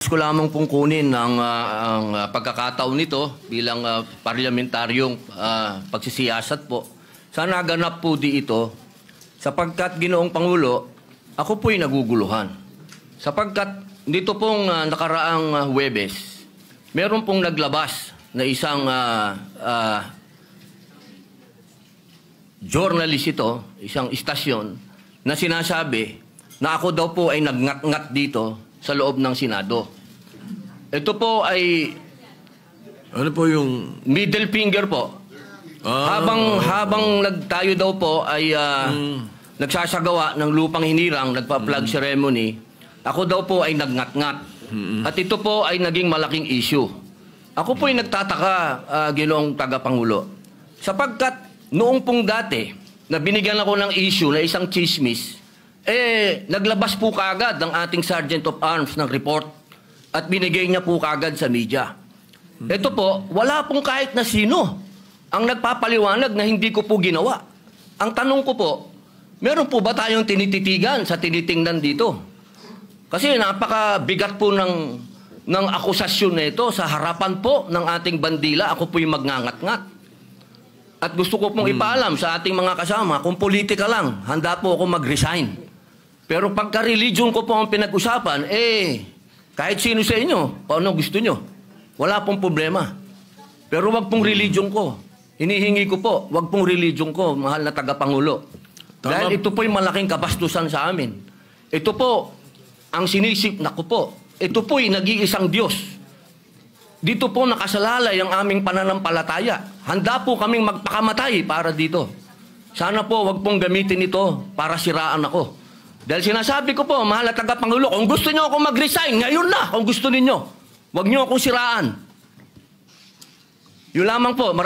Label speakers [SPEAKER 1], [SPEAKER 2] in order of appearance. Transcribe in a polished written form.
[SPEAKER 1] Nais ko lamang pong kunin ang pagkakataon nito bilang parlamentaryong pagsisiyasat po. Sana ganap po di ito sapagkat Ginoong Pangulo, ako po'y naguguluhan. Sapagkat dito pong nakaraang Huwebes, meron pong naglabas na isang journalist ito, isang istasyon, na sinasabi na ako daw po ay nagngat-ngat dito sa loob ng Senado. Ito po ay
[SPEAKER 2] ano po yung
[SPEAKER 1] middle finger po. Habang tayo daw po ay nagsasagawa ng lupang hinirang, nagpa-flag ceremony, ako daw po ay nagngat-ngat. At ito po ay naging malaking issue. Ako po ay nagtataka, Ginoong Tagapangulo, sapagkat noong pong dati na binigyan ako ng issue na isang chismis, naglabas po kaagad ng ating Sergeant of Arms ng report at binigay niya po kaagad sa media. Ito po, wala pong kahit na sino ang nagpapaliwanag na hindi ko po ginawa. Ang tanong ko po, meron po ba tayong tinititigan sa tinitingnan dito? Kasi napakabigat po ng akusasyon na ito sa harapan po ng ating bandila. Ako po'y magngangat-ngat. At gusto ko pong ipaalam sa ating mga kasama, kung politika lang, handa po ako mag-resign. Pero pagka-religion ko po ang pinag-usapan, kahit sino sa inyo, paano gusto nyo, wala pong problema. Pero wag pong religion ko. Hinihingi ko po, wag pong religion ko, mahal na tagapangulo. Dahil ito po'y malaking kabastusan sa amin. Ito po, ang sinisip na ko po, ito po'y nag-iisang Diyos. Dito po nakasalalay ang aming pananampalataya. Handa po kaming magpakamatay para dito. Sana po wag pong gamitin ito para siraan ako. Dahil sinasabi ko po, mahal na tagapangulo, kung gusto niyo ako mag-resign, ngayon na, kung gusto ninyo. Wag niyo akong siraan. Yun lamang po.